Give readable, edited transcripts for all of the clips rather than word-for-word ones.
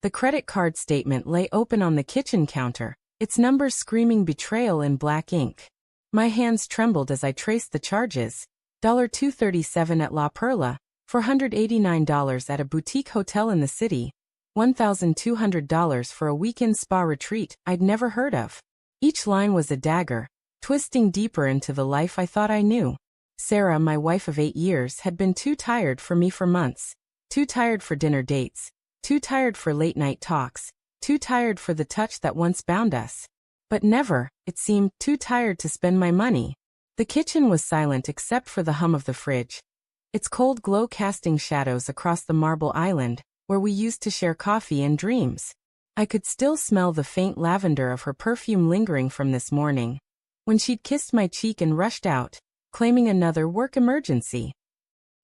The credit card statement lay open on the kitchen counter, its numbers screaming betrayal in black ink. My hands trembled as I traced the charges. $237 at La Perla, $489 at a boutique hotel in the city, $1,200 for a weekend spa retreat I'd never heard of. Each line was a dagger, twisting deeper into the life I thought I knew. Sarah, my wife of 8 years, had been too tired for me for months. Too tired for dinner dates. Too tired for late-night talks. Too tired for the touch that once bound us. But never, it seemed, too tired to spend my money. The kitchen was silent except for the hum of the fridge, its cold glow casting shadows across the marble island, where we used to share coffee and dreams. I could still smell the faint lavender of her perfume lingering from this morning, when she'd kissed my cheek and rushed out, claiming another work emergency.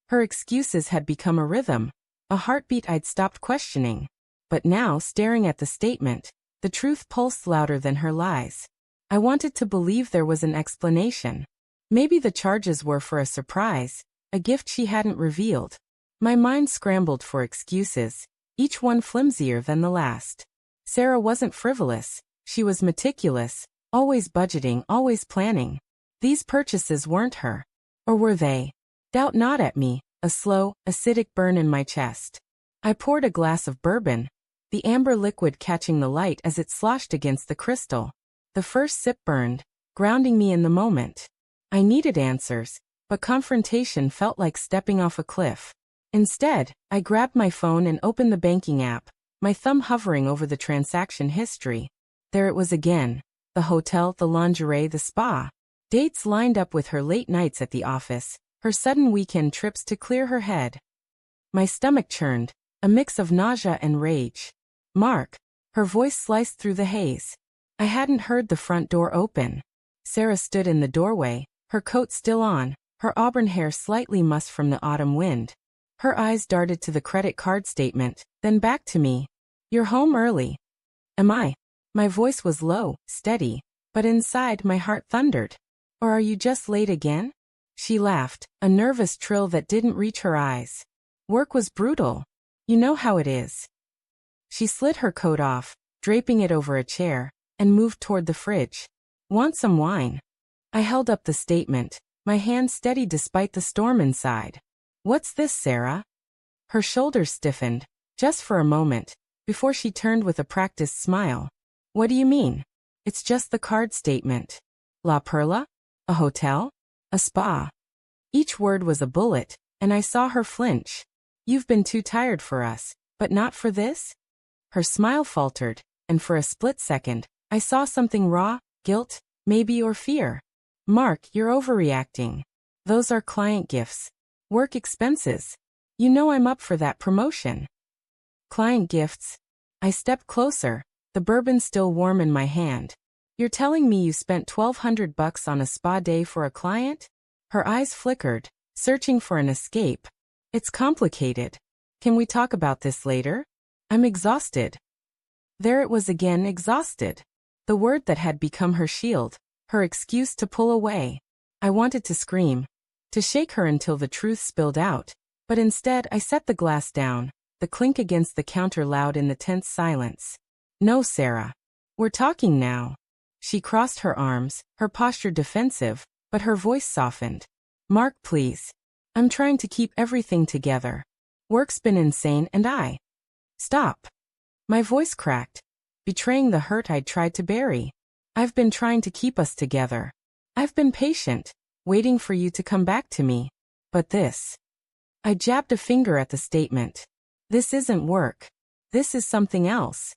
Her excuses had become a rhythm, a heartbeat I'd stopped questioning. But now, staring at the statement, the truth pulsed louder than her lies. I wanted to believe there was an explanation. Maybe the charges were for a surprise, a gift she hadn't revealed. My mind scrambled for excuses, each one flimsier than the last. Sarah wasn't frivolous, she was meticulous, always budgeting, always planning. These purchases weren't her. Or were they? Doubt gnawed at me, a slow, acidic burn in my chest. I poured a glass of bourbon, the amber liquid catching the light as it sloshed against the crystal. The first sip burned, grounding me in the moment. I needed answers, but confrontation felt like stepping off a cliff. Instead, I grabbed my phone and opened the banking app, my thumb hovering over the transaction history. There it was again. The hotel, the lingerie, the spa. Dates lined up with her late nights at the office, her sudden weekend trips to clear her head. My stomach churned, a mix of nausea and rage. Mark. Her voice sliced through the haze. I hadn't heard the front door open. Sarah stood in the doorway, her coat still on, her auburn hair slightly mussed from the autumn wind. Her eyes darted to the credit card statement, then back to me. You're home early. Am I? My voice was low, steady, but inside my heart thundered. Or are you just late again? She laughed, a nervous trill that didn't reach her eyes. Work was brutal. You know how it is. She slid her coat off, draping it over a chair, and moved toward the fridge. Want some wine? I held up the statement, my hand steady despite the storm inside. What's this, Sarah? Her shoulders stiffened, just for a moment, before she turned with a practiced smile. What do you mean? It's just the card statement. La Perla? A hotel? A spa? Each word was a bullet, and I saw her flinch. You've been too tired for us, but not for this? Her smile faltered, and for a split second, I saw something raw, guilt, maybe, or fear. Mark, you're overreacting. Those are client gifts. Work expenses. You know I'm up for that promotion. Client gifts. I stepped closer, the bourbon still warm in my hand. You're telling me you spent $1,200 on a spa day for a client? Her eyes flickered, searching for an escape. It's complicated. Can we talk about this later? I'm exhausted. There it was again, exhausted. The word that had become her shield, her excuse to pull away. I wanted to scream, to shake her until the truth spilled out, but instead I set the glass down, the clink against the counter loud in the tense silence. No, Sarah. We're talking now. She crossed her arms, her posture defensive, but her voice softened. Mark, please. I'm trying to keep everything together. Work's been insane and I. Stop. My voice cracked, betraying the hurt I'd tried to bury. I've been trying to keep us together. I've been patient, waiting for you to come back to me. But this. I jabbed a finger at the statement. This isn't work. This is something else.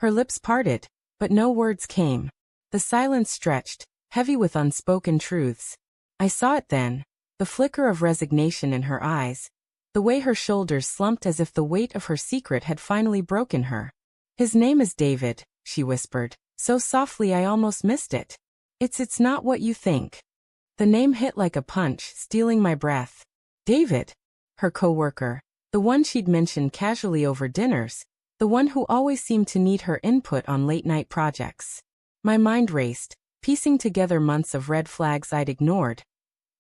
Her lips parted, but no words came. The silence stretched, heavy with unspoken truths. I saw it then, the flicker of resignation in her eyes, the way her shoulders slumped as if the weight of her secret had finally broken her. His name is David, she whispered, so softly I almost missed it. It's not what you think. The name hit like a punch, stealing my breath. David. Her coworker, the one she'd mentioned casually over dinners, the one who always seemed to need her input on late-night projects. My mind raced, piecing together months of red flags I'd ignored.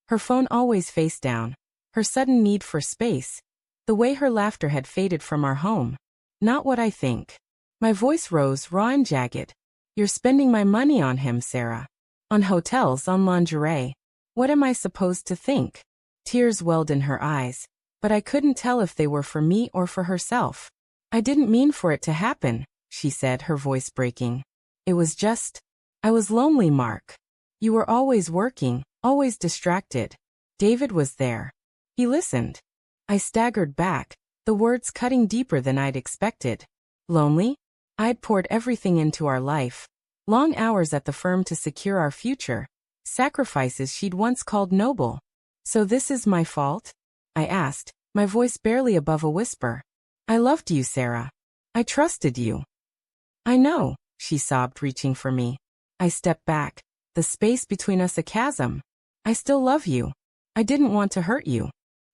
Her phone always face down, her sudden need for space, the way her laughter had faded from our home. Not what I think. My voice rose raw and jagged. You're spending my money on him, Sarah. On hotels, on lingerie. What am I supposed to think? Tears welled in her eyes, but I couldn't tell if they were for me or for herself. I didn't mean for it to happen, she said, her voice breaking. It was just, I was lonely, Mark. You were always working, always distracted. David was there. He listened. I staggered back, the words cutting deeper than I'd expected. Lonely? I'd poured everything into our life. Long hours at the firm to secure our future. Sacrifices she'd once called noble. So this is my fault? I asked, my voice barely above a whisper. I loved you, Sarah. I trusted you. I know, she sobbed, reaching for me. I stepped back, the space between us a chasm. I still love you. I didn't want to hurt you.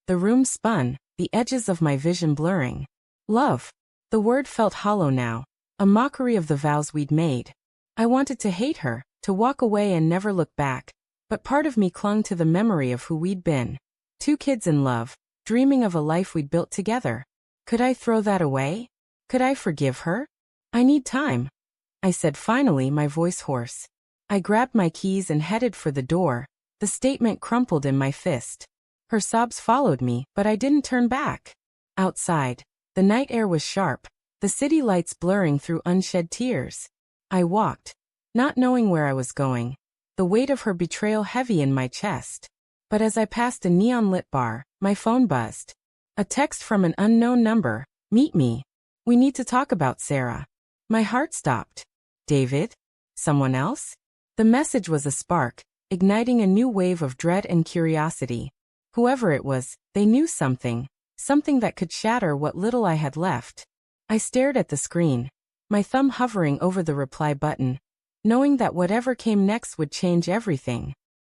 The room spun, the edges of my vision blurring. Love. The word felt hollow now, a mockery of the vows we'd made. I wanted to hate her, to walk away and never look back, but part of me clung to the memory of who we'd been. 2 kids in love, dreaming of a life we'd built together. Could I throw that away? Could I forgive her? I need time, I said finally, my voice hoarse. I grabbed my keys and headed for the door, the statement crumpled in my fist. Her sobs followed me, but I didn't turn back. Outside, the night air was sharp, the city lights blurring through unshed tears. I walked, not knowing where I was going, the weight of her betrayal heavy in my chest. But as I passed a neon-lit bar, my phone buzzed. A text from an unknown number, meet me. We need to talk about Sarah. My heart stopped. David? Someone else? The message was a spark, igniting a new wave of dread and curiosity. Whoever it was, they knew something that could shatter what little I had left. I stared at the screen, my thumb hovering over the reply button, knowing that whatever came next would change everything.